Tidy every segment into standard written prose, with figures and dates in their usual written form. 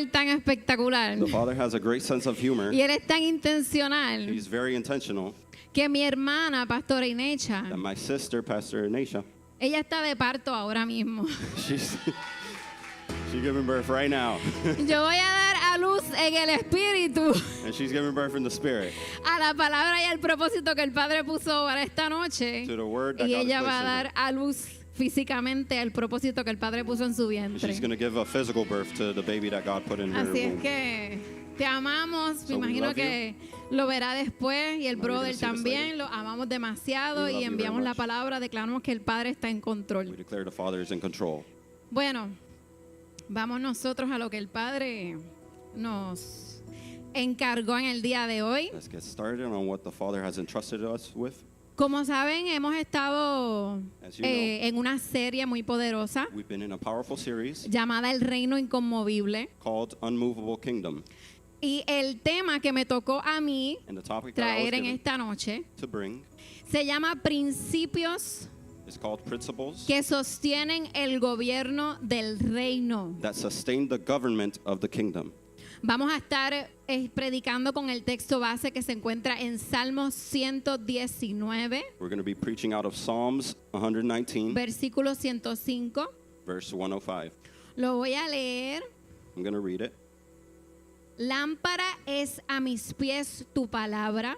tan espectacular The Father has a great sense of humor. y Él es tan intencional He's very intentional que mi hermana, Pastora Inecha, that my sister, Pastor Inesha, ella está de parto ahora mismo. she's giving birth right now. Yo voy a dar a luz en el Espíritu And she's giving birth in the Spirit a la palabra y al propósito que el Padre puso para esta noche. to the word that Y God has ella va a placed in her. dar a luz físicamente al propósito que el Padre puso en su And she's vientre. going to give a physical birth to the baby that God put in her Así es womb. que te amamos, So me we imagino love que lo verá después y el Well, you're brother gonna see this también, later. lo amamos demasiado We love y you very enviamos la much. palabra, declaramos que el Padre está en We control. declare the Father is in control. Bueno, vamos nosotros a lo que el Padre nos encargó en el día de hoy. Let's get started on what the Father has entrusted us with. Como saben, hemos estado As you know, en una serie muy poderosa we've been in a powerful series llamada El Reino Inconmovible. called Unmovable Kingdom. Y el tema que me tocó a mí And the topic that I was traer en given esta noche to bring se llama Principios is called Principles que sostienen el gobierno del reino. that sustain the government of the kingdom. Vamos a estar predicando con el texto base que se encuentra en Salmos 119, We're going to be preaching out of Psalms 119, versículo 105. verse 105. Lo voy a leer. I'm going to read it. Lámpara es a mis pies tu palabra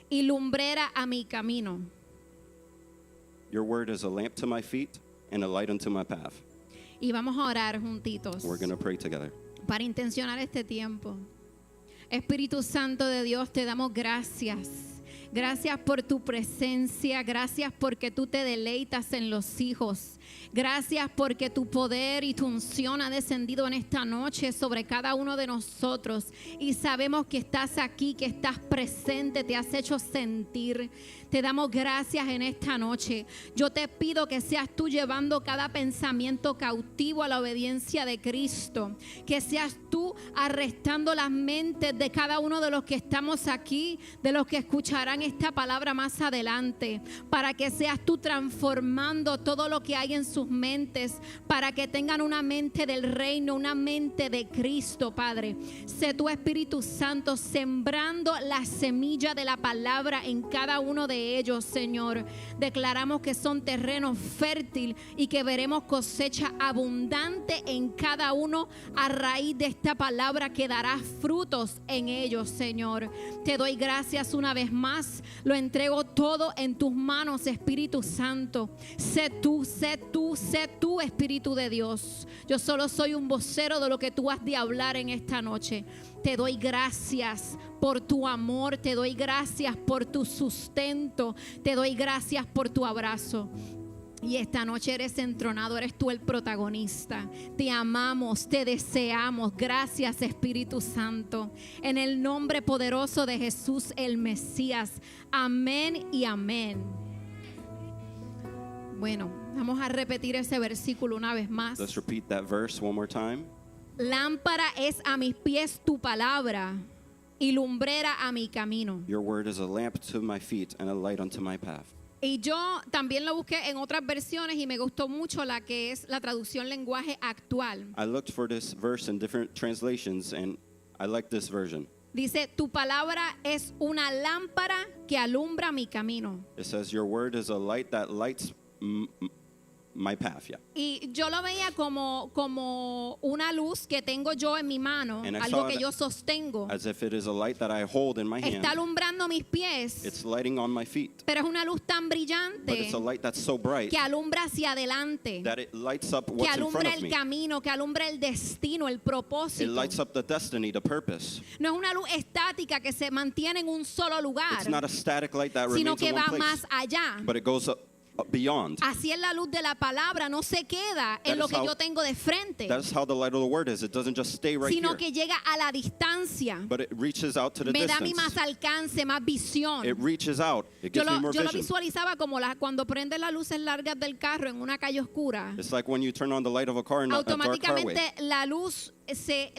y lumbrera a mi camino. Your word is a lamp to my feet and a light unto my path. Y vamos a orar juntitos We're going to pray together. para intencionar este tiempo. Espíritu Santo de Dios, te damos gracias. Gracias por tu presencia, gracias porque tú te deleitas en los hijos. Gracias porque tu poder y tu unción ha descendido en esta noche sobre cada uno de nosotros. Y sabemos que estás aquí, que estás presente, te has hecho sentir. Te damos gracias en esta noche. Yo te pido que seas tú llevando cada pensamiento cautivo a la obediencia de Cristo. Que seas tú arrestando las mentes de cada uno de los que estamos aquí, de los que escucharán esta palabra más adelante. Para que seas tú transformando todo lo que hay en sus mentes. Para que tengan una mente del reino, una mente de Cristo, Padre. Sé tu Espíritu Santo sembrando la semilla de la palabra en cada uno de ellos, Señor. Declaramos que son terreno fértil y que veremos cosecha abundante en cada uno a raíz de esta palabra que dará frutos en ellos, Señor. Te doy gracias una vez más. Lo entrego todo en tus manos, Espíritu Santo. Sé tú, Espíritu de Dios. Yo solo soy un vocero de lo que tú has de hablar en esta noche. Te doy gracias por tu amor, te doy gracias por tu sustento, te doy gracias por tu abrazo. Y esta noche eres entronado, eres tú el protagonista. Te amamos, te deseamos. Gracias, Espíritu Santo. En el nombre poderoso de Jesús el Mesías. Amén y amén. Bueno, vamos a repetir ese versículo una vez más. Let's repeat that verse one more time. Lámpara es a mis pies tu palabra y lumbrera a mi camino. Your word is a lamp to my feet and a light unto my path. Y yo también lo busqué en otras versiones y me gustó mucho la que es la traducción lenguaje actual. I looked for this verse in different translations and I like this version. Dice, tu palabra es una lámpara que alumbra mi camino. It says, your word is a light that lights my path. Yeah. Y yo lo veía como una luz que tengo yo en mi mano, And I algo saw que it yo sostengo. As if it is a light that I hold in my Está hand. alumbrando mis pies, It's lighting on my feet. pero es una luz tan But brillante it's a light that's so bright que alumbra hacia adelante, that it lights up que what's in front alumbra of el me. camino, que alumbra el destino, el It propósito. lights up the destiny, the purpose. No es una luz estática que se mantiene en un solo lugar, It's not a static light that sino remains que in one va place, más allá. but it goes up beyond. Así es la luz de la palabra, no se queda en That lo is que how- yo tengo de frente, That's how the light of the word is. It doesn't just stay right sino here, que llega a la distancia. but it reaches out to the Me da a mí más distance. alcance, más visión. It reaches out. It Yo gives me more lo vision. visualizaba como cuando prende las luces largas del carro en una calle oscura. It's like when you turn on the light of a car in a dark carway. Automáticamente la luz se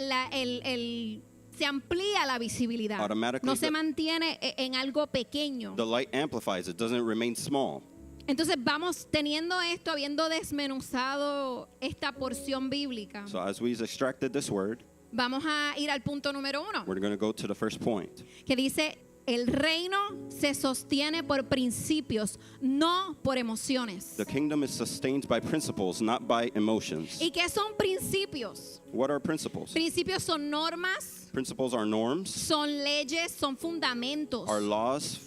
amplía la visibilidad. Automatically No se the- mantiene en algo pequeño. The light amplifies. It doesn't remain small. Entonces vamos teniendo esto, habiendo desmenuzado esta porción bíblica. So as we've extracted this word, Vamos a ir al punto número 1, we're going to go to the first point. que dice, el reino se sostiene por principios, no por emociones. The kingdom is sustained by principles, not by emotions. ¿Y qué son principios? What are principles? Principios son normas, Principles are norms, son leyes, son fundamentos are laws,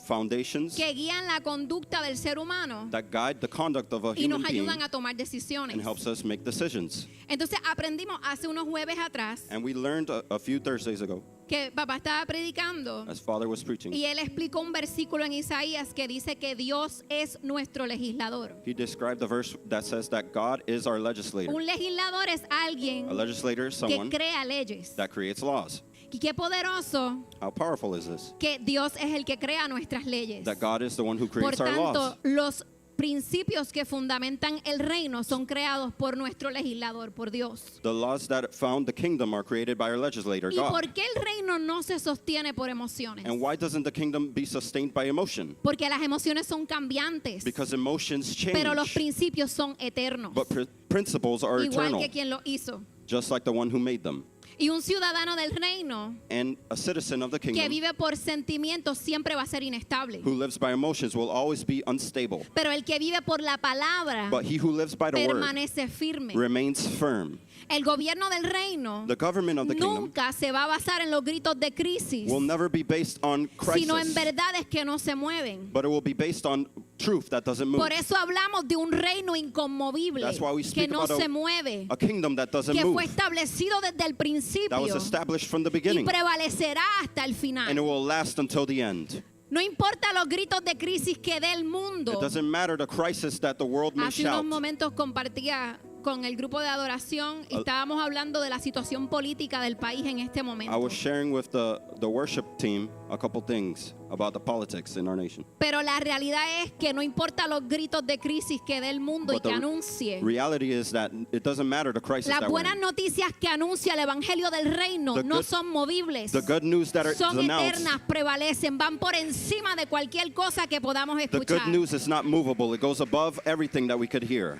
foundations que guían la conducta del ser humano that guide the conduct of a y human nos being ayudan a tomar decisiones. and helps us make decisions. Entonces aprendimos hace unos jueves atrás And we learned a few Thursdays ago, que papá estaba predicando as Father was preaching, y él explicó un versículo en Isaías que dice que Dios es nuestro legislador. he described the verse that says that God is our legislator. Un legislador es alguien A legislator is que someone crea leyes. that creates laws. Y qué poderoso How powerful is this? que Dios es el que crea nuestras leyes. That God is the one who Por creates our laws. tanto, los principios que fundamentan el reino son creados por nuestro legislador, por Dios. The laws that found the kingdom are created by our legislator, ¿Y God. por qué el reino no se sostiene por emociones? And why doesn't the kingdom be sustained by emotion? Porque las emociones son cambiantes, Because emotions change. pero los principios son eternos, But principles are igual eternal, que quien lo hizo. just like the one who made them. Y un ciudadano del reino And a citizen of the que kingdom vive por sentimientos siempre va a ser inestable. who lives by emotions will always be unstable. Pero el que vive por la palabra But he who lives by the word permanece firme. remains firm. El gobierno del reino The government of the kingdom nunca se va a basar en los gritos de crisis, will never be based on sino en crisis, verdades que no se mueven. but it will be based on truth that doesn't move. Por eso hablamos de un reino inconmovible That's why we que speak no about se mueve, a kingdom that doesn't que move, fue establecido desde el that was principio established from the y beginning, prevalecerá hasta el and it final. will last until the end. No importa los gritos de crisis que dé el mundo. It doesn't matter the crisis that the world may Hace unos shout. momentos compartía con el grupo de adoración y estábamos hablando de la situación política del país en este I momento. was sharing with the worship team a couple things about the politics in our nation. Pero la realidad es que no importa los gritos de crisis que dé el mundo y But que the anuncie. reality is that it doesn't matter the crisis Las that we're buenas in. noticias que anuncia el Evangelio del Reino The no good- son movibles, The good news that are son announced, eternas, prevalecen, van por encima de cualquier cosa que podamos the good escuchar. news is not movable. It goes above everything that we could hear.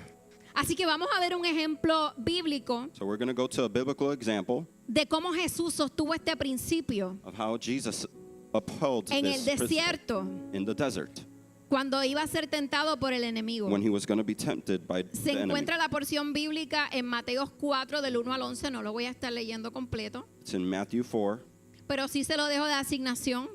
Así que vamos a ver un ejemplo bíblico So we're going to go to a biblical example de cómo Jesús sostuvo este principio of how Jesus upheld en el this principle desierto in the desert cuando iba a ser tentado por el enemigo. when he was going to be tempted by Se the enemy. encuentra la porción bíblica en Mateo 4 del 1 al 11, no lo voy a estar leyendo completo, It's in Matthew 4. pero sí se lo dejo de asignación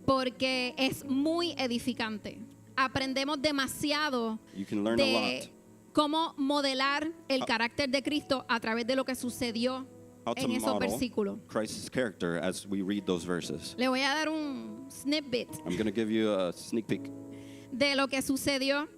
porque es muy edificante. Aprendemos demasiado You can learn a de lot. cómo modelar el carácter de Cristo a través de lo que sucedió How to en esos model versículos. Christ's character as we read those verses. Le voy a dar un snippet I'm going to give you a sneak peek. de lo que sucedió.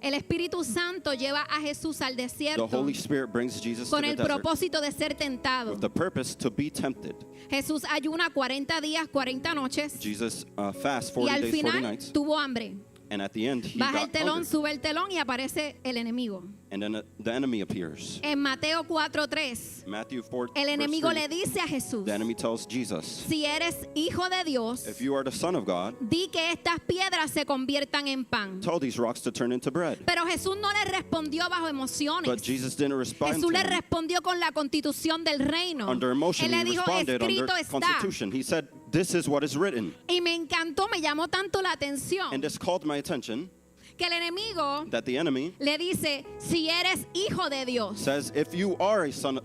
El Espíritu Santo lleva a Jesús al The desierto Holy Spirit brings Jesus to con the el desert propósito de ser tentado. with the purpose to be tempted. Jesús ayuna 40 días, 40 noches Jesus fasts y 40 al days, 40 final nights, tuvo hambre. and at the end he Baja el got telón, hungry. sube el telón y aparece el enemigo. And then the enemy appears. En Mateo 4:3, Matthew 4, el verse enemigo 3, le dice a Jesús, the enemy tells Jesus, si eres hijo de Dios, if you are the Son of God, di que estas piedras se conviertan en pan. tell these rocks to turn into bread. Pero Jesús no le respondió bajo emociones. But Jesus didn't respond Jesús to le him respondió con la constitución del reino. under emotion. Él le He dijo, responded under escrito está. constitution. He said, this is what is written. Y me encantó, me llamó tanto la atención And this called my attention que el enemigo that the enemy le dice, si eres hijo de Dios. says, if you are the son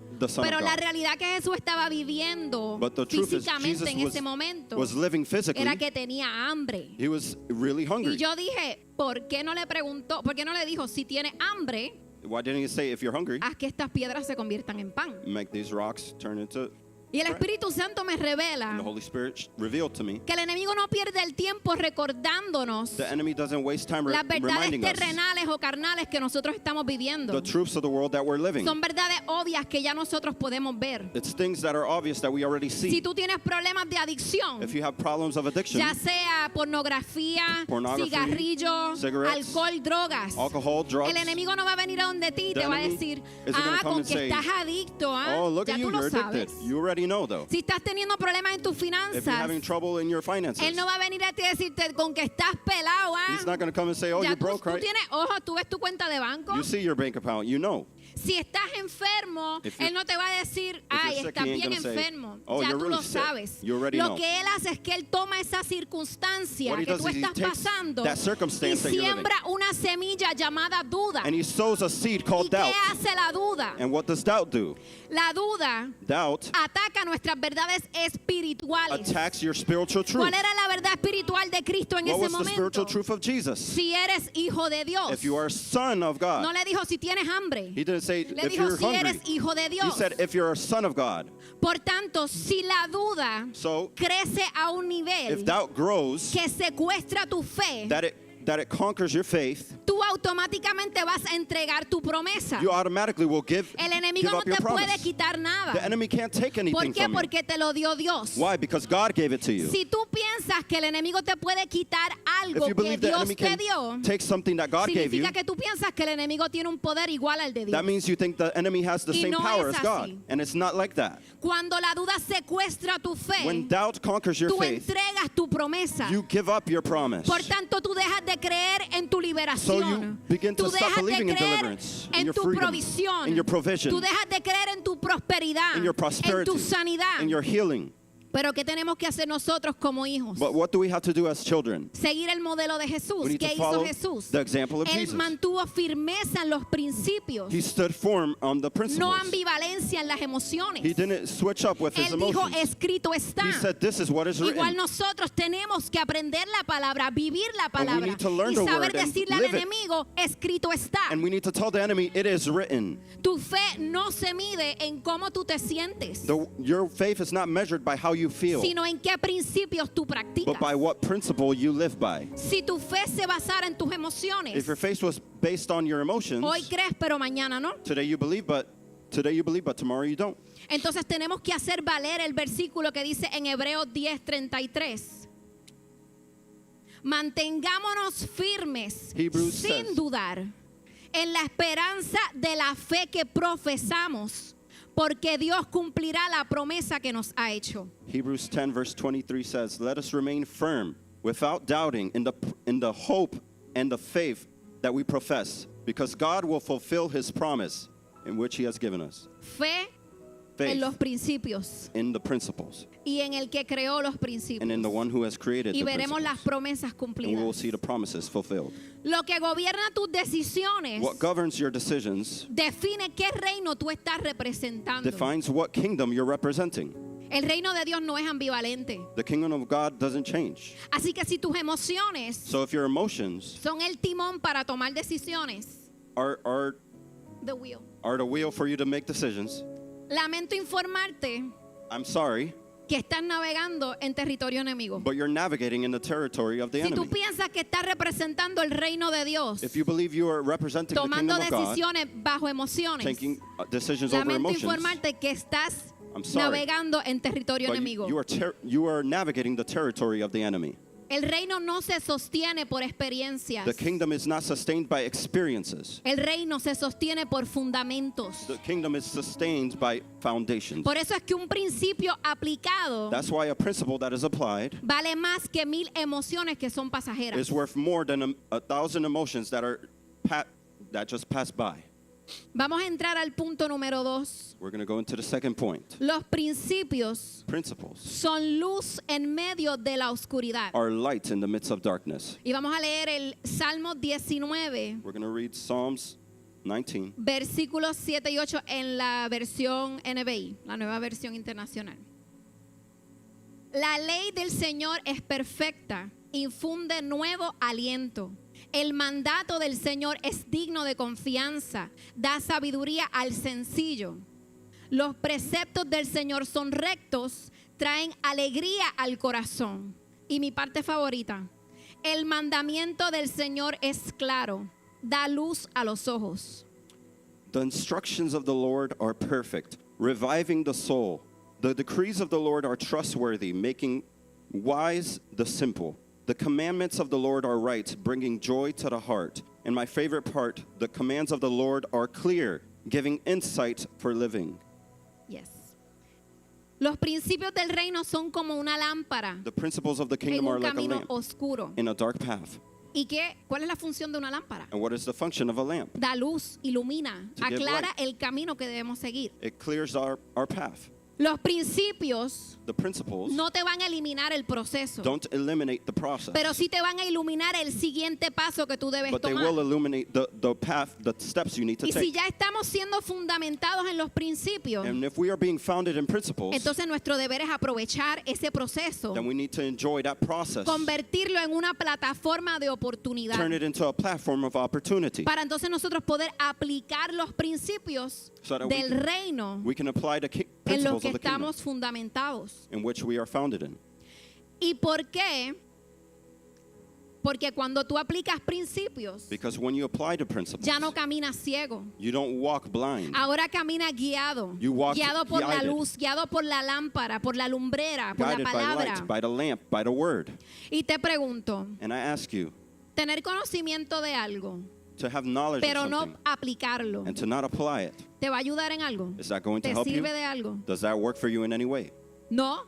Pero of la God. realidad que Jesús estaba viviendo But the truth is, físicamente Jesus en ese momento was living physically. era que tenía hambre. He was really Y hungry. yo dije, ¿por qué no le preguntó? ¿Por qué no le dijo, si tiene hambre, Why didn't he say, if you're hungry, haz que estas piedras se conviertan en pan? make these rocks turn into... Y el Espíritu Santo me And the revela Holy Spirit revealed to me, que el enemigo no pierde el tiempo recordándonos the enemy doesn't waste time las verdades reminding us terrenales o carnales que nosotros estamos viviendo. the truths of the world that we're living. Son verdades obvias que ya nosotros podemos ver. It's things that are obvious that we already Si see. tú tienes problemas de adicción, If you have problems of addiction, ya sea pornografía, Pornography, cigarrillo, cigarettes, alcohol, drogas, alcohol, drugs, el enemigo no va a venir a donde ti y The te va a enemy decir, isn't gonna come con and que say, estás adicto, oh, look ya at you, tú lo you're sabes. addicted. You already already know, though. Si estás teniendo problemas en tus If you're having finanzas, trouble in your finances, Él no va a venir a ti a decirte con que estás pelado. He's not going to come and say, oh, Ya you're tú, broke, tú right? tienes ojos, tú ves tu cuenta de banco. You see your bank account, you know. Si estás enfermo, If you- Él no te va a decir, ay, sick, estás he ain't bien gonna say, enfermo. "Oh, Ya you're tú really lo sick." sabes. You already Lo know. que Él hace es que Él toma esa circunstancia What he que does tú is he estás takes pasando that y circumstance that you're living. siembra una semilla llamada duda. And he sows a seed ¿Y called qué doubt. hace la duda? And what does doubt do? La duda Doubt ataca nuestras verdades espirituales. attacks your spiritual truth. ¿Cuál era la verdad espiritual de Cristo en What ese was the momento? spiritual truth of Jesus? Si eres hijo de Dios. If you are a son of God. No le dijo si tienes hambre. He didn't say Le if dijo you're si hungry. eres hijo de He Dios. said if you're a son of God. Por tanto, si la duda So crece a un if nivel doubt grows, que secuestra tu fe, that it conquers your faith, tú automáticamente vas a entregar tu promesa. you automatically will give El enemigo no up your te puede promise. quitar nada. The enemy can't take ¿Por anything qué? from you. Porque te lo dio Dios. Why? Because God gave it to you. Si tú piensas que el enemigo te puede quitar If algo you que believe the Dios enemy te can dio, take something that God gave you, significa que tú piensas que el enemigo tiene un poder igual al de Dios. that means you think the enemy has the Y same no power es as God. así. And it's not like that. Cuando la duda secuestra tu fe, When doubt conquers your tú faith, entregas tu promesa. you give up your promise. Por tanto, tú dejas de creer en tu So you liberación. begin to Tú stop dejas de believing in creer deliverance, in en your tu freedom, provisión. in your provision, Tú dejas de creer en tu prosperidad, in your en prosperity, tu sanidad. in your healing. Pero ¿qué tenemos que hacer nosotros como hijos? But what do we have to do as children? Seguir el modelo de We Jesús. need ¿Qué to hizo follow Jesús? the example of Él Jesus. mantuvo firmeza en los principios, He stood firm on the no principles. ambivalencia en las emociones. He didn't switch up with his Él dijo, emotions. escrito está. He said, this is what is Igual written. nosotros tenemos que aprender la palabra, vivir la And we palabra need to learn y the saber word and decirle al live it. enemigo, escrito está. And we need to tell the enemy, it is written. Tu fe no se mide en cómo tú te sientes, Your faith is not measured by how you feel, sino en qué principios tú practicas. but by what principle you live by. Si tu fe se basara en tus emociones, If your faith was based on your emotions, hoy crees pero mañana no. today you believe, but tomorrow you don't. Entonces tenemos que hacer valer el versículo que dice en Hebreos 10:33. Mantengámonos firmes Hebrews sin says. dudar en la esperanza de la fe que profesamos, porque Dios cumplirá la promesa que nos ha hecho. Hebrews 10 verse 23 says, let us remain firm without doubting in the hope and the faith that we profess, because God will fulfill his promise in which he has given us. Fe en Faith los principios in the principles y en el que creó los and in the principios. one who has created Y the veremos las principles. promesas And we will cumplidas. see the promises fulfilled. Lo que gobierna tus decisiones What governs your decisions define qué reino tú estás representando. defines what kingdom you're representing. El reino de Dios no es ambivalente. The kingdom of God doesn't change. Así que si tus emociones So if your emotions son el timón para tomar decisiones, are the wheel. the wheel for you to make decisions, Lamento informarte I'm sorry, que estás navegando en territorio enemigo. but you're navigating in the territory of the Si tú enemy. piensas que estás representando el reino de Dios, If you believe you are representing the tomando kingdom of God, decisiones bajo emociones, taking decisions over lamento emotions, informarte que estás I'm sorry, navegando en territorio but enemigo. you are navigating the territory of the enemy. El reino no se sostiene por experiencias. The kingdom is not sustained by experiences. El reino se sostiene por fundamentos. The kingdom is sustained by foundations. Por eso es que un principio aplicado That's why a principle that is applied vale más que 1000 emociones que son pasajeras. is worth more than 1,000 emotions that just pass by. Vamos a entrar al punto número 2. We're going to go into the second point. Los principios Principles son luz en medio de la oscuridad. are light in the midst of darkness. Y vamos a leer el Salmo 19, We're going to read Psalms 19, versículos 7 y 8 en la versión NBI, la nueva versión internacional. La ley del Señor es perfecta, infunde nuevo aliento. El mandato del Señor es digno de confianza, da sabiduría al sencillo. Los preceptos del Señor son rectos, traen alegría al corazón. Y mi parte favorita, el mandamiento del Señor es claro, da luz a los ojos. The instructions of the Lord are perfect, reviving the soul. The decrees of the Lord are trustworthy, making wise the simple. The commandments of the Lord are right, bringing joy to the heart. And my favorite part, the commands of the Lord are clear, giving insight for living. Yes. Los principios del reino son como una lámpara The principles of the en kingdom are un like a camino lamp oscuro. in a dark path. ¿Y cuál es la función de una lámpara? And what is the function of a lamp? Da luz, ilumina, To give aclara light. el camino que debemos seguir. It clears our path. Los principios The principles no te van a eliminar el proceso, don't eliminate the process, pero sí te van a iluminar el siguiente paso que tú debes but they tomar. will illuminate the path, the steps you need to Y si take. ya estamos siendo fundamentados en los principios, And if we are being founded in principles, entonces nuestro deber es aprovechar ese proceso, then we need to enjoy that process, convertirlo en una plataforma de oportunidad, turn it into a platform of opportunity, para entonces nosotros poder aplicar los principios so that del reino we can apply the en los principles que of the kingdom estamos fundamentados. in which we are founded in. ¿Y por qué? Porque cuando tú aplicas principios, Because when you apply the principles, ya no caminas ciego. you don't walk blind. Ahora camina guiado, You walk guiado por la guided. luz, guiado por la lámpara, por la lumbrera, por la Guided by palabra. light, by the lamp, by the word. Y te pregunto, And I ask you tener conocimiento de algo, to have knowledge pero of no something aplicarlo, and to not apply it. ¿te va a ayudar en algo? Is that going to ¿Te help you? sirve de algo? Does that work for you in any way? No.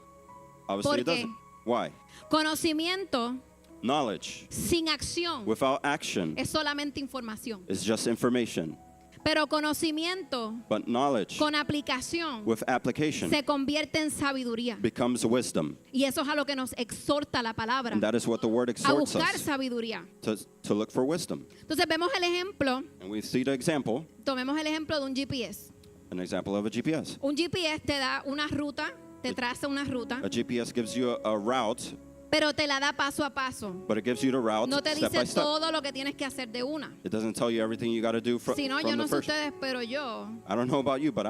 Obviously it ¿Por qué? doesn't. Why? Conocimiento Knowledge sin acción without action es solamente información. is just information. Pero conocimiento But knowledge con aplicación with application se convierte en sabiduría. becomes wisdom. Y eso es a lo que nos exhorta la palabra, And that is what the word a exhorts buscar us sabiduría. to look for wisdom. Entonces vemos el ejemplo, And we see the example, tomemos el ejemplo de un GPS. an example of a GPS. Un GPS te da una ruta, te traza una ruta, A GPS gives you a route, pero te la da paso a paso. but it gives you the route No te step by dice step. todo lo que tienes que hacer de una. It doesn't tell you everything you got to do Si no, yo from no the sé first. ustedes, pero yo, I don't know about you, but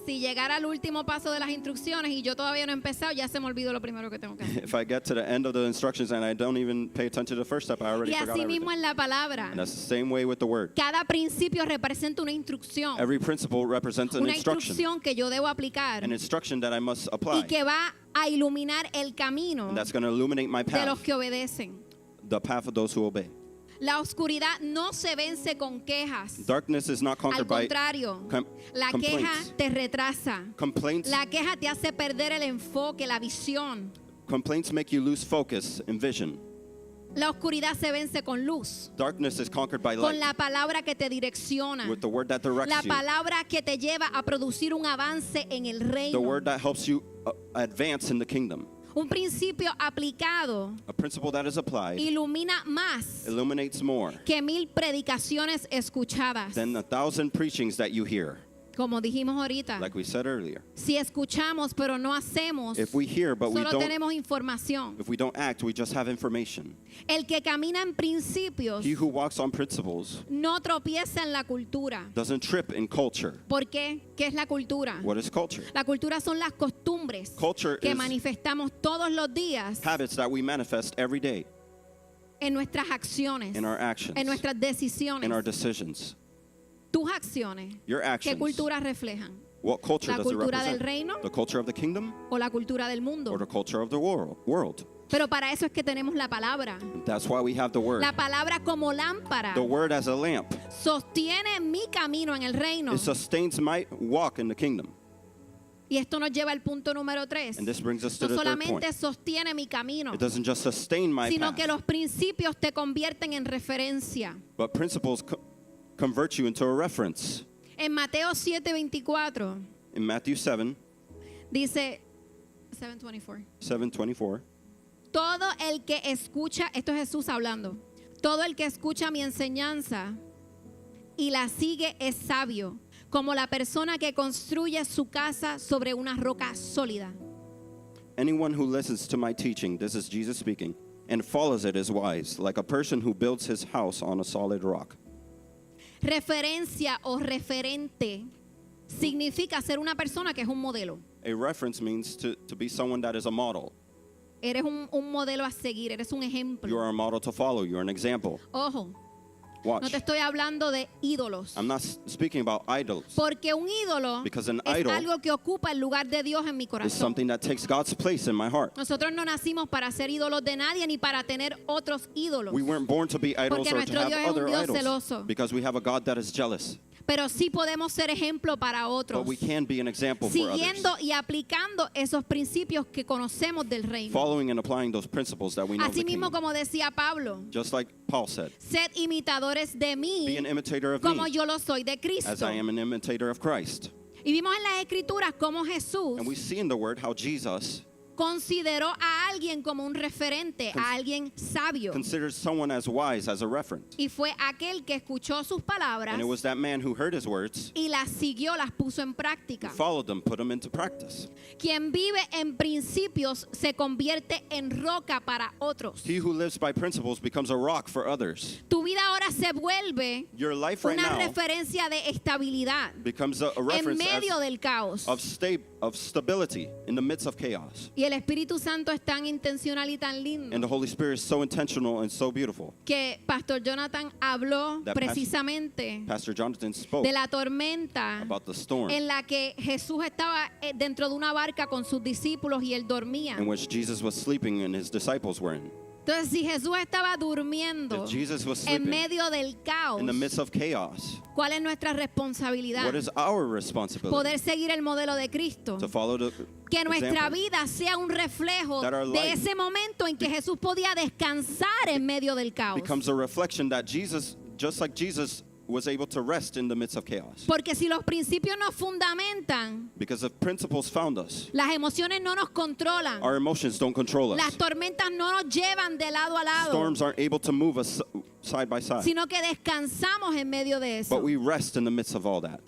si llegara al último paso de las instrucciones y yo todavía no he empezado, ya se me olvidó lo primero que tengo que hacer. if I get to the end of the instructions and I don't even pay attention to the first step, I already Y forgot así mismo everything. en la palabra. And that's the same way with the word. Cada principio representa una instrucción. Every principle represents an Una instruction, instrucción que yo debo aplicar an instruction that I must y apply, que va a iluminar el camino and that's going to illuminate my de los path, que obedecen. the path of those who obey. La oscuridad no se vence con quejas. Darkness is not Al conquered by contrario, la complaints. queja te retrasa. Complaints. La queja te hace perder el enfoque, la visión. Complaints make you lose focus and vision. La oscuridad se vence con luz, Darkness is conquered by con light, la palabra que te direcciona, with the word that directs la you, palabra que te lleva a producir un avance en el the reino. word that helps you advance in the kingdom. Un principio aplicado A principle that is applied ilumina más illuminates more que 1000 predicaciones escuchadas. than 1,000 preachings that you hear, Como dijimos ahorita, like we said earlier. si escuchamos pero no hacemos, If we hear but we solo don't, tenemos información. if we don't act, we just have information. El que camina en principios He who walks on principles no tropieza en la cultura. doesn't trip in culture. ¿Por qué? ¿Qué es la cultura? What is culture? La cultura son las costumbres Culture que is manifestamos todos los días habits that we manifest every day en nuestras acciones, in our actions, en nuestras decisiones. in our decisions. Tus acciones, Your ¿qué actions. cultura reflejan? What culture ¿La does it cultura del represent? reino The culture of the kingdom o la cultura del or mundo? the culture of the world? Pero para eso es que tenemos la palabra. That's why we have the word. La palabra como lámpara The word as a lamp. sostiene mi camino en el reino. It sustains my walk in the kingdom. Y esto nos lleva al punto número 3. And this brings us to No the third solamente point. sostiene mi camino, It doesn't just sustain my sino path, que los principios te convierten en referencia. but principles convert you into a reference. En Mateo 7:24 In Matthew 7, dice 7:24. 7:24, Todo el que escucha, esto es Jesús hablando, todo el que escucha mi enseñanza y la sigue es sabio, como la persona que construye su casa sobre una roca sólida. anyone who listens to my teaching, this is Jesus speaking, and follows it is wise, like a person who builds his house on a solid rock. Referencia o referente significa ser una persona que es un modelo. A reference means to be someone that is a model. Eres un modelo a seguir, eres un You ejemplo. are a model to follow. You're an example. Ojo, Watch. no te estoy hablando de ídolos. I'm not speaking about idols. Porque un ídolo Because an es idol algo que ocupa el lugar de Dios en mi It's corazón. something that takes God's place in my heart. Nosotros no nacimos para ser ídolos de nadie ni para tener otros ídolos. We weren't born to be idols Porque or to nuestro have Dios es un other Dios idols. celoso. Because we have a God that is jealous. pero sí podemos ser ejemplo para otros, but we can be an example for siguiendo others, y aplicando esos principios que conocemos del reino. following and applying those principles that we know of the Asimismo, kingdom. como decía Pablo, Just like Paul said, sed imitadores de be mí an imitator of como me, yo lo soy de as Cristo. I am an imitator of Christ. Y vimos en las Escrituras cómo Jesús And we see in the word how Jesus consideró a alguien como un referente, a alguien sabio. considered someone as wise as a referent. Y fue aquel que escuchó sus palabras And it was that man who heard his words, y las siguió, las puso en who práctica. followed them, put them into practice. Quien vive en principios se convierte en roca para otros. He who lives by principles becomes a rock for others. Tu vida ahora se vuelve Your life right una now referencia de estabilidad becomes a en reference medio del caos. of stability in the midst of chaos. Y el Espíritu Santo es tan intencional y tan And lindo the Holy Spirit is so intentional and so beautiful. que Pastor Jonathan habló That precisamente Pastor Jonathan spoke de la tormenta about the storm en la que Jesús estaba dentro de una barca con sus discípulos y él dormía. in which Jesus was sleeping and his disciples were in. Entonces, si Jesús estaba durmiendo If Jesus was en sleeping medio del caos, in the midst of chaos, ¿cuál es nuestra responsabilidad? what is our responsibility? Poder seguir el modelo de Cristo. To follow the Que nuestra example. vida sea un reflejo That our de life ese momento en que Jesús podía descansar en medio del caos. Becomes a reflection that Jesus, just like Jesus, was able to rest in the midst of chaos. Porque si los principios nos fundamentan, Because if principles found us, las emociones no nos controlan, our emotions don't control las us. tormentas no nos llevan de lado a lado, Storms aren't able to move us side by side. sino que descansamos en medio de eso. But we rest in the midst of all that.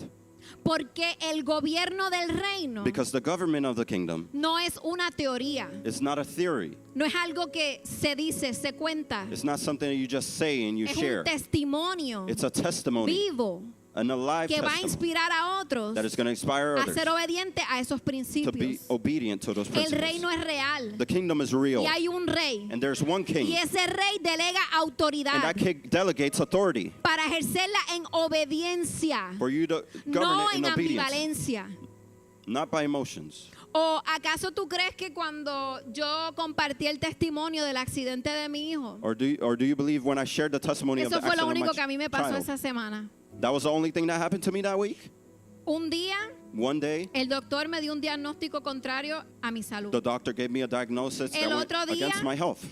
Porque el gobierno del reino Because the government of the kingdom no es una teoría, is not a theory. no es algo que se dice, se cuenta, It's not something that you just say and you es share. un testimonio It's a testimony, vivo an alive que va a testimony inspirar a otros that is going to inspire a others ser obediente a esos to be principios. obedient to those El principles. reino es real The kingdom is real, y hay un rey and there's one king, y ese rey delega and autoridad that king delegates authority para ejercerla en obediencia, for you to govern no it in en obedience, ambivalencia. not by emotions. ¿O acaso tú crees que cuando yo compartí el testimonio del accidente de mi hijo, Or do you believe when I shared the testimony of eso the fue lo accident único of que a mí me my pasó child, esa semana? that was the only thing that happened to me that week? Un día One day, el doctor me dio un diagnóstico contrario a mi salud. the doctor gave me a diagnosis that El went otro día, against my health.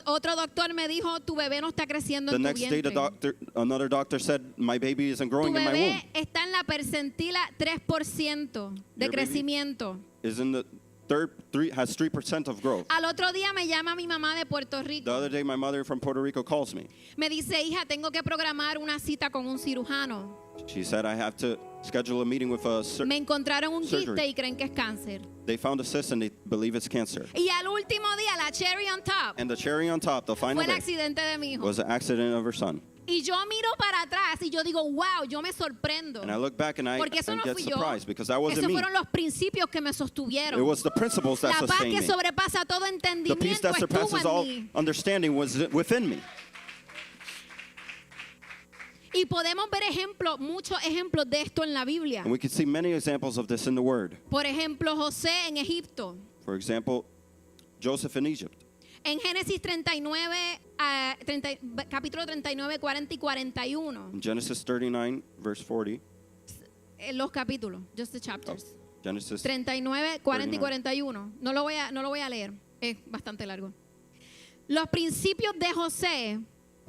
Otro doctor me dijo, tu bebé no está creciendo The en tu next day, vientre. another doctor said, my baby isn't Tu growing in my womb. bebé está en la percentila 3% de Your baby- crecimiento. Is in the has 3% of growth. Al otro día me llama mi mamá de Puerto The Rico. other day, my mother from Puerto Rico calls me. Me dice, hija, tengo que programar una cita con un cirujano. She said, I have to schedule a meeting with a Me encontraron un surgery. quiste y creen que es cáncer. They found a cyst and they believe it's cancer. Y al último día, la cherry on top, And the cherry on top, the final fue el day, accidente de mi hijo. was the accident of her son. Y yo miro para atrás y yo digo, wow, yo me sorprendo. And I look back and I Porque eso no get fui yo. surprised because that wasn't Esos me. fueron los principios que me sostuvieron. It was the principles that La paz sustained que me. sobrepasa todo The peace entendimiento that estuvo surpasses en all mí. understanding was within me. Y podemos ver muchos ejemplos de esto en la Biblia. And we can see many examples of this in the Word. Por ejemplo, José en Egipto. For example, Joseph in Egypt. En Génesis 39, capítulo 39, 40 y 41. In Genesis 39, verse 40. Los capítulos, just the chapters. Genesis 39, 40 y 41. No lo voy a leer, es bastante largo. Los principios de José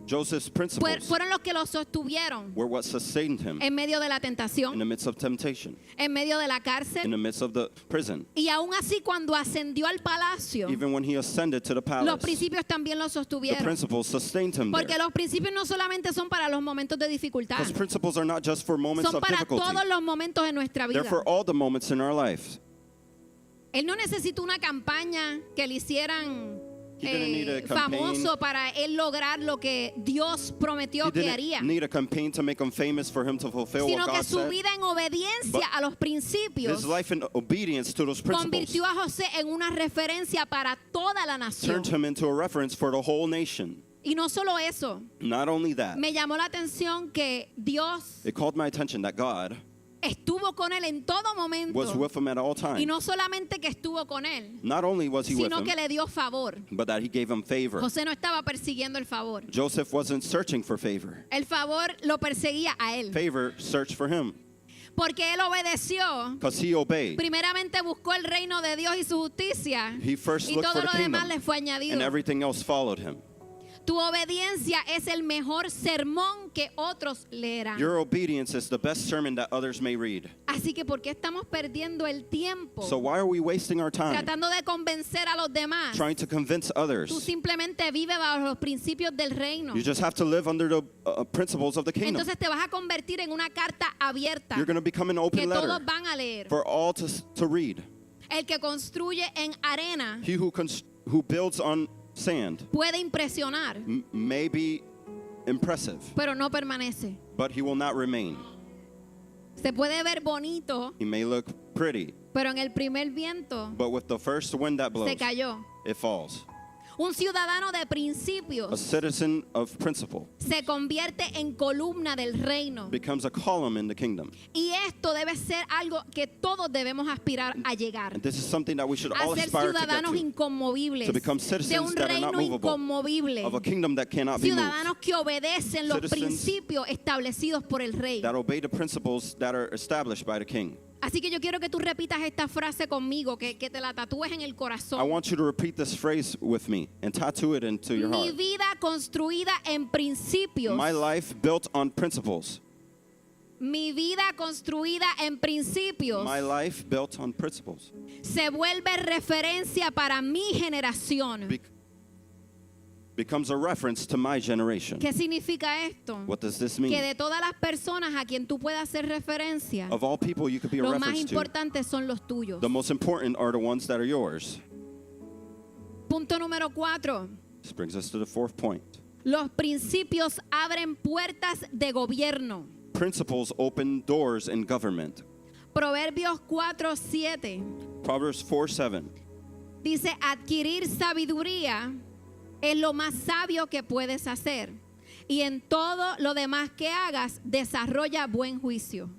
Joseph's principles fueron los que lo sostuvieron were what sustained him en medio de la in the tentación, midst of temptation, en medio de la in cárcel. the midst of the prison. Y aún así, cuando ascendió al palacio, Even when he ascended to the los palace, principios también lo the sostuvieron. principles sustained him Porque there. los principios no solamente son para los momentos de dificultad, Because principles are not just for moments son of para difficulty. todos los momentos de nuestra They're vida. for all the moments in our life. Él no necesitó una campaña que le hicieran He didn't need a campaign. famoso para él lograr lo que Dios prometió He que haría, didn't need a campaign to make him famous for him to fulfill sino what que God su said. vida en obediencia But a los principios His life in obedience to those principles convirtió a José en una referencia para toda la nación. turned him into a reference for the whole nation. Y no solo eso, Not only that, me llamó la atención que Dios it called my attention that God estuvo con él en todo momento. was with him at all Y times. no solamente que estuvo con él, Not only was he with sino him, que le dio favor. but that he gave him favor. José no estaba persiguiendo el favor. Joseph wasn't searching for favor. El favor lo perseguía a él. Favor searched for him Porque él obedeció. because he obeyed. Primeramente buscó el reino de Dios y su justicia. He first Y looked todo for lo the demás kingdom, le fue and añadido. everything else followed him. Tu obediencia es el mejor sermón que otros leerán. Your obedience is the best sermon that others may read. Así que ¿por qué estamos perdiendo el tiempo So why are we wasting our time tratando de convencer a los demás? trying to convince Tú others? simplemente vive bajo los principios del reino. You just have to live under the principles of the kingdom. Entonces te vas a convertir en una carta abierta You're going to become an que open todos letter van a leer. for all to read. El que construye en arena He who builds on sand puede impresionar, may be impressive, pero no permanece. but he will not remain. Se puede ver bonito, He may look pretty, pero en el primer viento but with the first wind that blows, se cayó. it falls. Un ciudadano de A principios citizen of principle se convierte en columna del reino. becomes a column in the kingdom. Y esto debe ser algo que todos debemos aspirar a llegar. And this is something that we should A all ser aspire to get ciudadanos to. inconmovibles To become de citizens un that are not reino movable, inconmovible. of a kingdom that cannot be moved, Ciudadanos que obedecen los Citizens principios establecidos por el rey. that obey the principles that are established by the king. Así que yo quiero que tú repitas esta frase conmigo, que te la tatúes en el I corazón. want you to repeat this phrase with me and tattoo it into your Mi heart. vida construida en principios. My life built on principles. Mi vida construida en principios My life built on principles se vuelve referencia para mi generación. becomes a reference to my generation. ¿Qué significa esto? What does this Que mean? de todas las personas a quien tú puedas hacer referencia, Of all people you could be a los más reference to, importantes son los tuyos. the most important are the ones that are yours. Punto número 4. This brings us to the fourth point. Los principios abren puertas de gobierno. Principles open doors in government. Proverbios 4:7 Proverbs 4:7. dice: adquirir sabiduría es lo más sabio que puedes hacer, y en todo lo demás que hagas desarrolla buen juicio.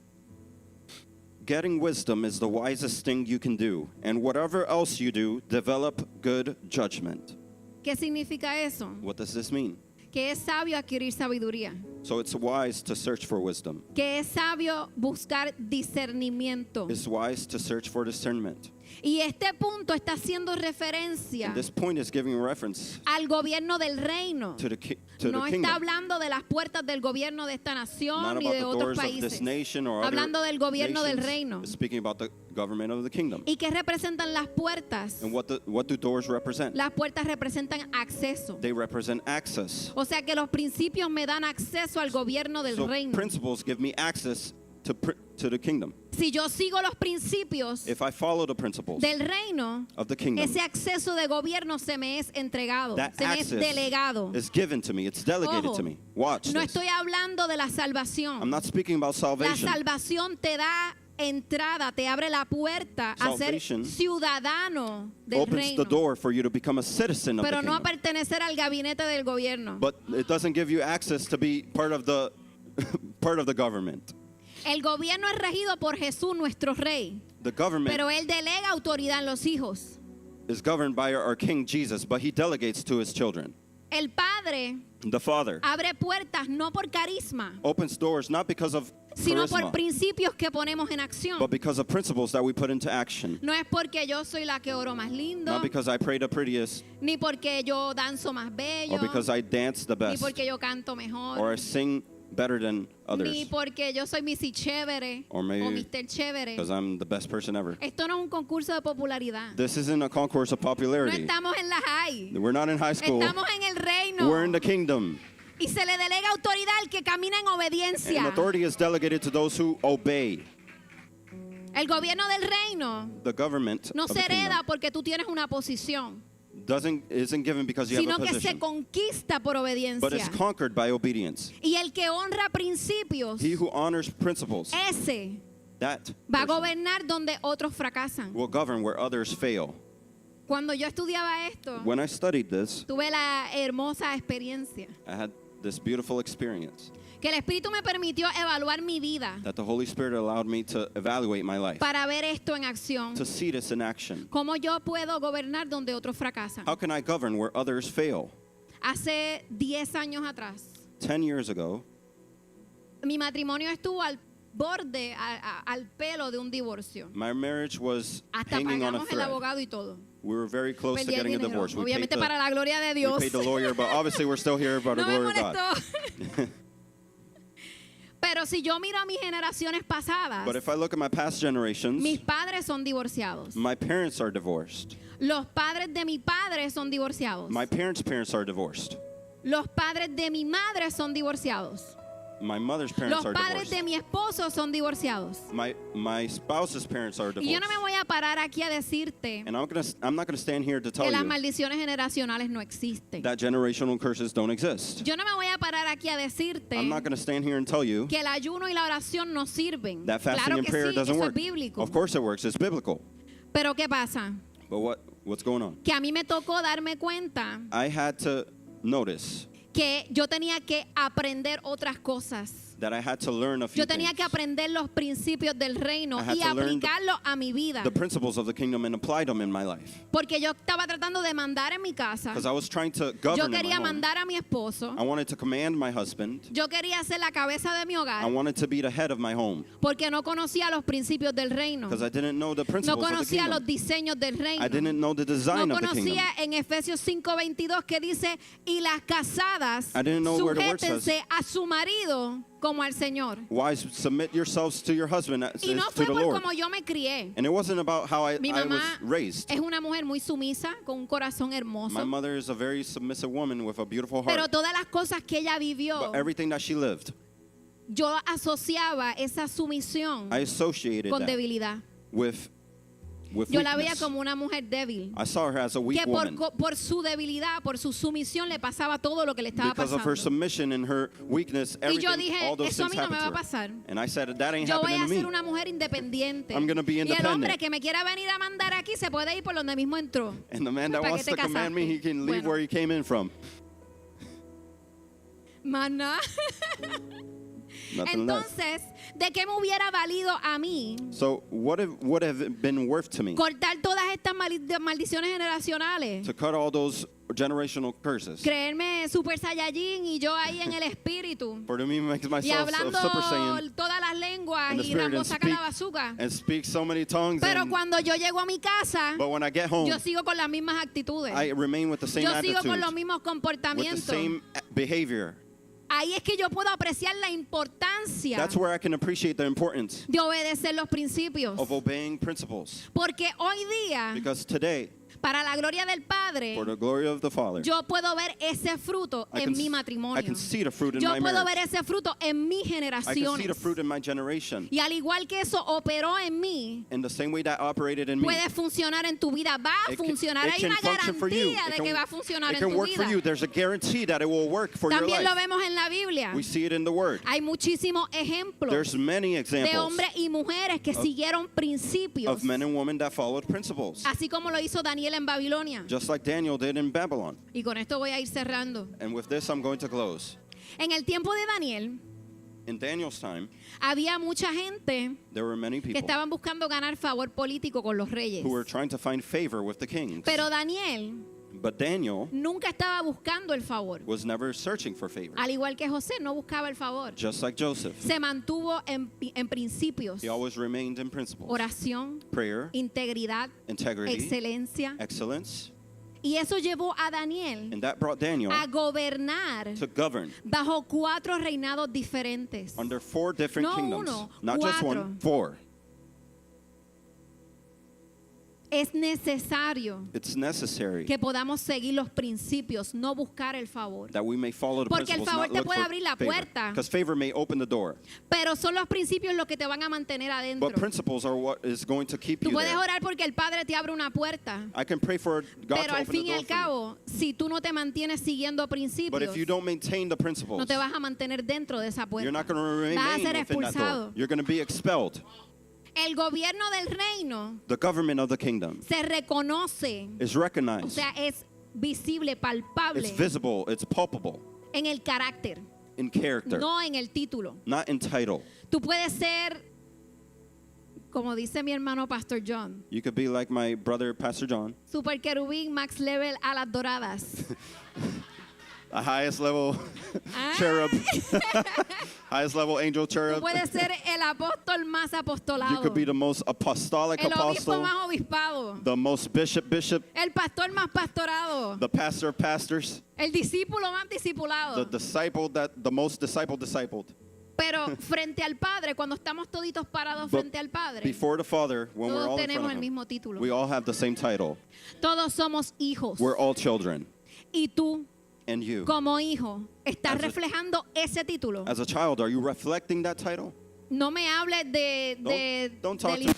Getting wisdom is the wisest thing you can do, and whatever else you do, develop good judgment. ¿Qué significa eso? What does this mean? Que es sabio adquirir sabiduría, So it's wise to search for wisdom. que es sabio buscar discernimiento. It's wise to search for discernment. Y este punto está haciendo referencia And this point is giving reference al gobierno del reino. to the No está kingdom. hablando de las puertas del gobierno de esta nación Not ni about de the otros doors of this países. nation or Hablando other del gobierno del nations. reino. It's speaking about the government of the kingdom. ¿Y qué representan las puertas? And what do doors represent? Las puertas representan acceso. They represent access. O sea que los principios me dan acceso al gobierno del So reino. principles give me access to the kingdom. Si yo sigo los principios If I follow the principles del reino, of the kingdom, ese acceso de gobierno se me es entregado, that se me es access delegado. is given to me. It's delegated Ojo, to me. Watch No this. estoy hablando de la I'm salvación. not speaking about La salvation. salvación te da entrada, te abre la puerta a ser Salvation ciudadano del Opens reino, the door for you to become a citizen of the pero no a kingdom. pertenecer al gabinete del gobierno. But it doesn't give you access to be part of the part of the government. El gobierno es regido por Jesús, nuestro rey, The government pero él delega autoridad en los hijos. is governed by our King Jesus, but he delegates to his children. El Padre The Father abre puertas no por carisma, opens doors not because of sino por charisma, principios que ponemos en acción. but because of principles that we put into action. No es porque yo soy la que oro más lindo, Not because I pray the prettiest, ni porque yo danzo más bello, or because I dance the ni best, porque yo canto mejor, or I sing better than ni others, porque yo soy Missy Chévere Or maybe o Mr. Chévere. because I'm the best person ever. Esto no es un concurso de popularidad. This isn't a concourse of No popularity. estamos en la high. We're not in high school. Estamos en el reino. We're in the kingdom. Y se le delega autoridad al que camina en obediencia. And authority is delegated to those who obey. El gobierno del reino The government no of se the kingdom hereda porque tú tienes una posición, isn't given because you have sino a que se position, conquista por but it's obediencia. conquered by obedience. Y el que honra principios, He who honors principles, ese that va a person gobernar donde otros fracasan. will govern where others fail. Cuando yo estudiaba esto, When I studied this, tuve la hermosa experiencia I had this beautiful experience. Que el Espíritu me permitió evaluar mi vida that the Holy Spirit allowed me to evaluate my life, para ver esto en acción. to see this in action. ¿Cómo yo puedo gobernar donde otros fracasan? How can I govern where others fail? Hace 10 años atrás, 10 years ago, mi matrimonio estuvo al borde, al pelo de un divorcio. my marriage was Hasta hanging on a pagamos el thread. abogado y todo. We were very close to Perdí el getting a dinero. divorce. We paid, Obviamente para la gloria de we Dios. paid the lawyer, but obviously we're still here by the No me glory of God. molestó. Pero si yo miro a mis generaciones pasadas, But if I look at my past generations, mis padres son divorciados. my parents are divorced. Los padres de mi padre son divorciados. My parents' are divorced. Los padres de mi madre son divorciados. My mother's parents Los are padres divorced. de mi esposo son divorciados. My spouse's parents are Y yo divorced. no me voy a parar aquí a decirte And I'm not going to stand here to tell que las you maldiciones generacionales no existen. that generational curses don't exist. Yo no me voy a parar aquí a decirte I'm not going to stand here and tell you que el ayuno y la oración no sirven. that fasting Claro and que prayer sí, doesn't eso work. es bíblico. Of course it works. It's biblical. Pero ¿qué pasa? But what's going on? Que a mí me tocó darme cuenta I had to notice que yo tenía que aprender otras cosas. that I had to learn a few Yo tenía things. que aprender los principios del reino I had y to learn aplicarlos a mi vida. The principles of the kingdom and apply them in my life. Porque yo estaba tratando de mandar en mi casa. Because I was trying to Yo govern in my quería home. mandar a mi esposo. I wanted to command my husband. Yo quería ser la cabeza de mi I hogar. wanted to be the head of my home. Porque no conocía los principios del reino. Because I didn't know the No principles of the conocía los kingdom. diseños del reino. I didn't know the design No of the kingdom. conocía en Efesios 5:22 que dice, y las casadas I didn't know where the word says. sujétense a su marido como al Señor. Wives, submit yourselves to your husband as Y no to fue the por Lord. como yo me crié. And it wasn't about how I Mi was mamá raised. es una mujer muy sumisa, con un corazón My hermoso. mother is a very submissive woman with a beautiful Pero heart. todas las cosas que ella vivió, But everything that she lived, yo asociaba esa sumisión I associated con that debilidad. with Yo la veía weakness. como una mujer débil. I saw her as a weak Que woman. por su debilidad, por su sumisión, le pasaba todo lo que le estaba Because of her pasando. submission and her weakness, Y yo everything, dije, all those eso a things mí no me happened va a to her. pasar. And I said, that ain't Yo voy happening a to me. ser una mujer independiente. I'm gonna be Y el hombre independent. que me quiera venir a mandar aquí se puede ir por donde mismo entró. And the man that ¿Para wants qué to te command me, he casaste? can leave Bueno. where he came in from. Maná. Nothing less. Entonces, ¿de qué me hubiera valido a mí So what would have been worth to me cortar todas estas maldiciones generacionales? to cut all those generational curses? Creerme super saiyajin y yo ahí en el espíritu. For me makes Y myself a hablando Super Saiyan todas las lenguas in the y spirit Rambo and saca la bazooka. speak so many tongues. Pero And, cuando yo llego a mi casa, but when I get home, yo sigo con las mismas actitudes. I remain with the same Yo sigo attitude, con los mismos with the comportamientos. same behavior. Ahí es que yo puedo apreciar la importancia That's where I can appreciate the importance de obedecer los principios. of obeying principles. Porque hoy día, Because today, para la gloria del Padre, for the glory of the Father, yo puedo ver ese fruto I en can mi s- matrimonio. I can see the fruit in Yo my puedo marriage. ver ese fruto en mis I can see generaciones. the fruit in my generation. Y al igual que eso operó en mí, In the same way that operated in me, puede funcionar en tu vida. Va a it can- funcionar. it Hay can una function for you. garantía It de can- que va a funcionar it en can tu work for vida. you. There's a guarantee that it will work for your También lo life. vemos en la Biblia. We see it in the Word. Hay muchísimos ejemplos There's many de examples hombres y mujeres que siguieron principios, of men and women that followed principles, así como lo hizo Daniel en Babilonia. just like Daniel did in Babylon. Y con esto voy a ir cerrando. And with this, I'm going to close. En el tiempo de Daniel, In Daniel's time, había mucha gente there were many que people estaban buscando ganar favor político con los reyes. who were trying to find favor with the kings. Pero Daniel But Daniel nunca estaba buscando el favor. was never searching for favor, Al igual que José, no buscaba el favor. just like Joseph. Se mantuvo en principios, He always remained in principles, oración, prayer, integridad, integrity, excelencia. excellence, Y eso llevó a Daniel and that brought Daniel a gobernar to govern bajo 4 reinados diferentes. under 4 different No kingdoms, uno, not just 4. one, 4. Es necesario It's necessary que podamos seguir los principios, no buscar el favor. that we may follow the Porque el principles, favor not te look puede for abrir la favor. puerta. Because favor may open the door, Pero son los principios los que te van a mantener adentro. but principles are what is going to keep Tú you puedes there. orar porque el Padre te abre una puerta, I can pray for God pero to al open fin the y door al for you. cabo, si tú no te mantienes siguiendo But principios, if you don't maintain the principles, no te vas a mantener dentro de esa you're puerta. not going to remain Vas a ser within that door. expulsado. You're going to be expelled. El gobierno del reino The government of the kingdom se reconoce, is o recognized. sea, es visible, palpable It's visible. It's palpable en el carácter. in character, no en el título. not in title. Tú puedes ser, como dice mi hermano Pastor John, You could be like my brother, Pastor John, super querubín, max level, alas doradas. a highest level cherub, highest level angel Tú cherub. puedes ser el apóstol más You apostolado, could be the most apostolic el obispo apostle, más obispado, the most bishop, el pastor más pastorado, the pastor of pastors, el discípulo más the discipulado. disciple the most discipled. Pero frente al Padre, cuando estamos toditos parados But frente al Padre, before the Father, when we're todos all in tenemos front el of Him, mismo título. we all have the same title. Todos somos hijos. We're all children. Y tú, And you, como hijo, ¿estás As a- reflejando ese título? as a child, are you reflecting that title? No me hables Don't talk del to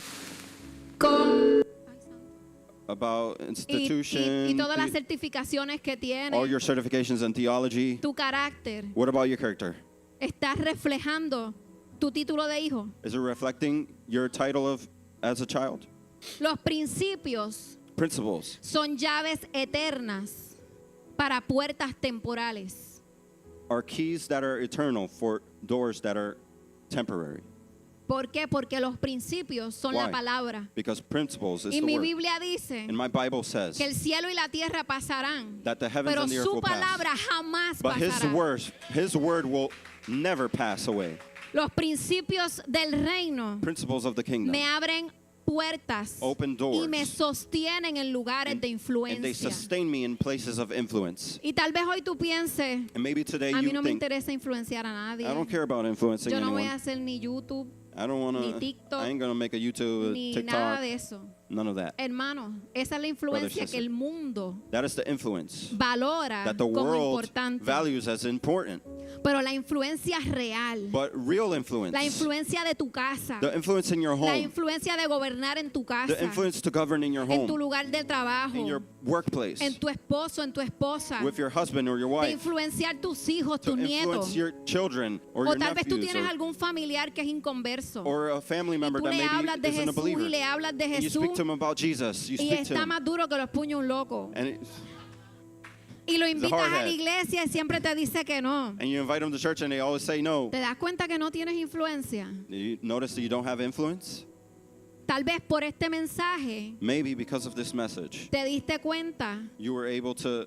con about y institution, todas las certificaciones que tienes, all your certifications in theology. tu carácter. What about your character? ¿Estás reflejando tu título de hijo? Is it reflecting your title of as a child? Los principios Principles son llaves eternas para puertas temporales. are keys that are eternal for doors that are temporary. ¿Por qué? Porque los principios son la Why? palabra. Because principles is Y the mi word. Biblia dice And my Bible says que el cielo y la tierra pasarán, that the heavens pero and the earth su will pass. palabra jamás But pasará. his word will never pass away. Los principios del reino Principles of the kingdom me abren puertas open y doors me sostienen en lugares and, de and they influencia. sustain me in places of influence. Y tal vez hoy tú pienses, And maybe today a mí you no me think, interesa influenciar a nadie. I don't care about influencing Yo no voy a anyone. hacer ni YouTube I don't want ni to, TikTok, I ain't going to make a YouTube, ni TikTok, nada de eso. none of that. Hermano, esa es la influencia sister. que el mundo That is the influence valora that the como world importante. values as important. Pero la influencia real, But real influence, la influencia de tu casa, the influence in your la home, influencia de gobernar en tu casa, the influence to govern in your en tu home, lugar de trabajo, in your workplace, en tu esposo, en tu esposa, with your husband or your de wife, influenciar tus hijos, to tus nietos. influence your children or O your tal vez tú nephews tienes algún familiar que es inconverso. or a family Y member tú that le maybe hablas de isn't a Jesús believer. y le hablas de And you Jesús speak to him about Jesus. You y speak to está him. más duro que los puños un loco. And, Y lo invitas hard a la head. iglesia y siempre te dice que no. and you invite them to church and they always say no. ¿Te das cuenta que no tienes influencia? You notice that you don't have influence? Tal vez por este mensaje Maybe because of this message, te diste cuenta you were able to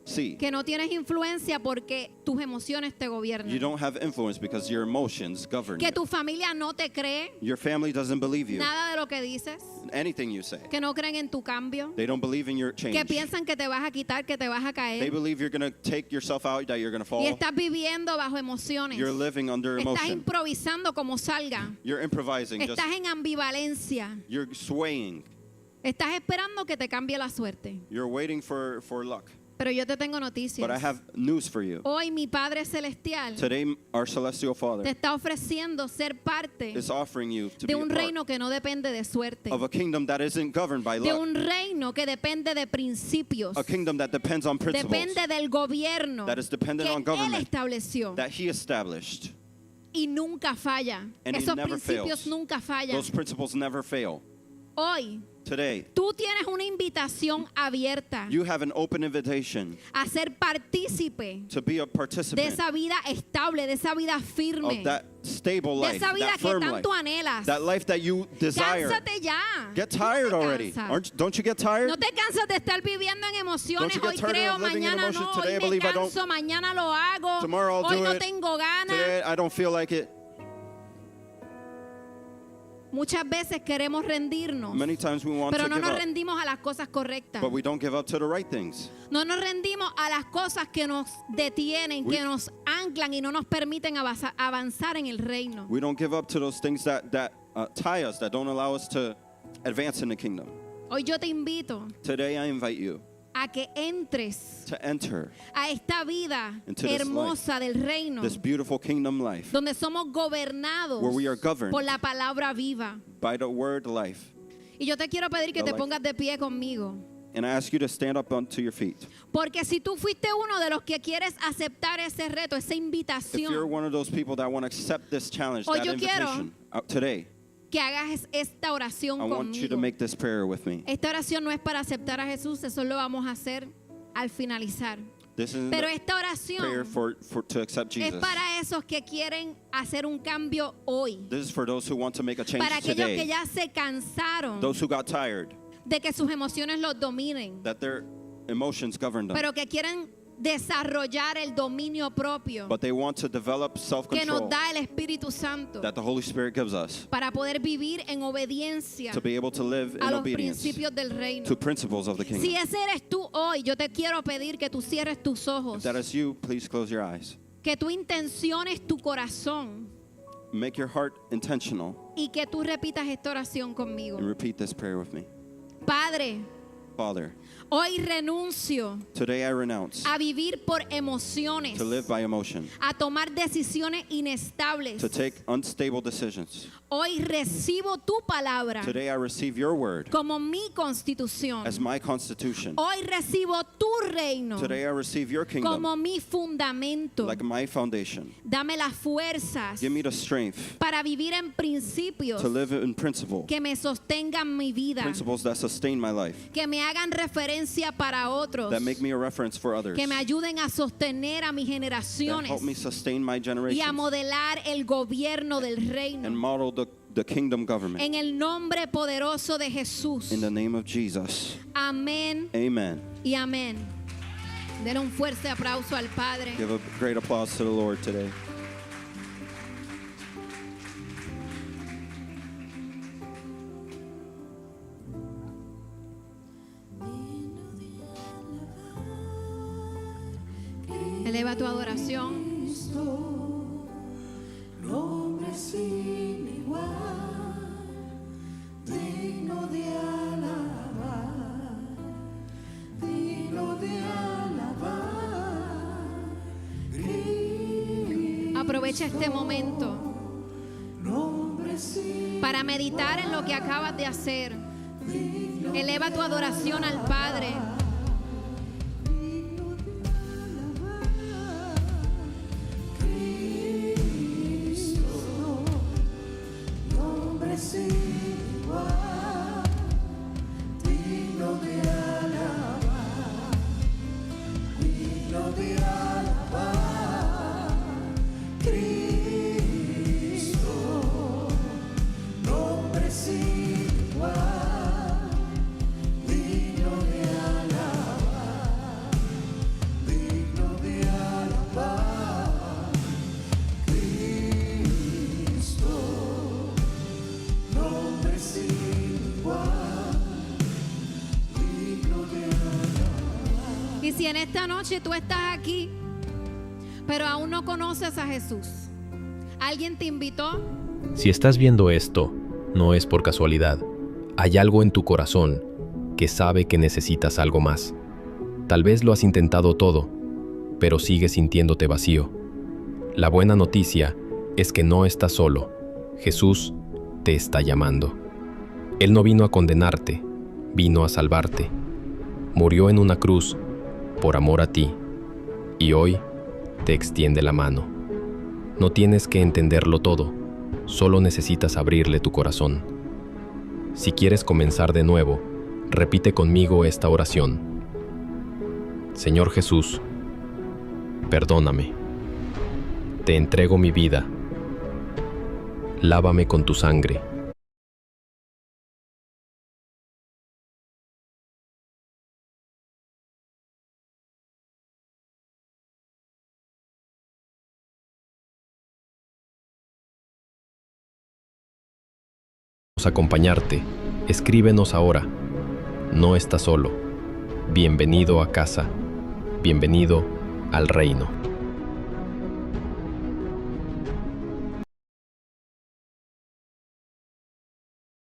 see. que no tienes influencia porque tus emociones te You gobiernan. don't have influence because your emotions govern Que you. tu familia no te cree Your family doesn't believe you. nada de lo que dices. Anything you say. Que no creen en tu cambio. They don't believe in your change. Que piensan que te vas a quitar, que te vas a They caer. believe you're going to take yourself out, that you're going to Y fall. estás viviendo bajo emociones. You're living under Estás emotion. improvisando como salga. You're improvising. Just, Estás en ambivalencia. you're swaying. Estás esperando que te cambie la suerte. You're waiting for luck. Pero yo te tengo noticias. But I have news for you. Hoy mi Padre Celestial Today, our celestial te Father está ofreciendo ser parte is offering you to de be a un part reino que no depende de suerte. of a kingdom that isn't governed by De luck. un reino que depende de principios. A kingdom that depends on principles Depende del gobierno that is dependent que on Él government estableció. that He established. Y nunca falla. And he Esos never principios fails. nunca fallan. Those principles never fail. Hoy Today, tú tienes una invitación abierta you have an open invitation a ser partícipe to be a de participant esa vida estable, de esa vida firme, of that stable de life, esa vida that que firm life, tanto anhelas. that life that you desire. Cánsate ya. Get Tú tired no te already. cansas. Don't you get tired? No te cansas de estar viviendo en emociones. Don't you get Hoy tired creo, of living in mañana emotions? no. Today I Hoy me believe I don't- canso, mañana lo hago. Tomorrow I'll Hoy do no it. tengo ganas. Today I don't feel like it. Muchas veces queremos rendirnos, Many times we want pero to no give nos up, rendimos a las cosas correctas. but we don't give up to the right things. No nos rendimos a las cosas que nos detienen, We- que nos anclan y no nos permiten avanzar en el reino. We don't give up to those things that tie us, that don't allow us to advance in the kingdom. Hoy yo te invito Today I invite you a que entres to enter a esta vida Into this hermosa del reino, this beautiful kingdom life donde somos gobernados where we are governed por la palabra viva. by the word life. Y yo te quiero pedir que The te life. pongas de pie conmigo. And I ask you to stand up onto your feet. Porque si tú fuiste uno de los que quieres aceptar ese reto, esa If you're invitación, one of those people that want to accept this challenge, Hoy that yo quiero invitation, today, que hagas esta oración I want you to conmigo. make this prayer with me. Esta oración no es para aceptar a Jesús, eso lo vamos a hacer al finalizar. This isn't Pero a esta prayer oración to accept es Jesus. para esos que quieren hacer un cambio hoy. This is for those who want to make a change Para aquellos que today. ya se cansaron Those who got tired, de que sus emociones los dominen, that their emotions govern them. pero que quieren desarrollar el dominio propio But they want to develop que nos self-control da el Espíritu Santo that the Holy Spirit gives us para poder vivir en obediencia to be able to live in a los obedience principios del reino. to principles of the Si kingdom. ese eres tú hoy, yo te quiero pedir que tú cierres tus If ojos, that is you, please close your eyes. que tú intenciones tu corazón Make your heart intentional y que tú repitas esta oración conmigo. and repeat this prayer with me. Padre, Father, hoy renuncio today I renounce a vivir por emociones, to live by emotion, a tomar decisiones inestables. to take unstable decisions. Hoy recibo tu palabra Today I receive your word como mi constitución. as my constitution. Hoy recibo tu reino Today I receive your kingdom como mi fundamento. like my foundation. Dame las fuerzas Give me the strength para vivir en principios to live in principle, que me sostengan mi vida, principles that sustain my life, que me hagan referencia para otros, that make me a reference for others, que me ayuden a sostener a mis that generaciones help me sustain my y a generations modelar el gobierno del and reino. model the kingdom government. En el nombre poderoso de Jesús. In the name of Jesus. Amén Amen. y amén. Denle un fuerte aplauso al Padre. Give a great applause to the Lord today. Eleva tu adoración. Nombre sin igual, digno de alabar, digno de alabar. Aprovecha este momento Nombre sin para meditar en lo que acabas de hacer. Eleva tu adoración al Padre. nombre sin igual, digno de alabar, digno de alabar. Cristo, nombre sin igual, digno de alabar, digno de alabar. Cristo, nombre sin igual, digno de alabar. Y si en esta noche tú estás aquí, pero aún no conoces a Jesús, alguien te invitó, Si estás viendo esto, no es por casualidad. Hay algo en tu corazón que sabe que necesitas algo más. Tal vez lo has intentado todo, pero sigues sintiéndote vacío. La buena noticia es que no estás solo. Jesús te está llamando. Él no vino a condenarte, vino a salvarte. Murió en una cruz por amor a ti y hoy te extiende la mano. No tienes que entenderlo todo. Solo necesitas abrirle tu corazón. Si quieres comenzar de nuevo, repite conmigo esta oración. Señor Jesús, perdóname. Te entrego mi vida. Lávame con tu sangre. Acompañarte. Escríbenos ahora. No estás solo. Bienvenido a casa. Bienvenido al reino.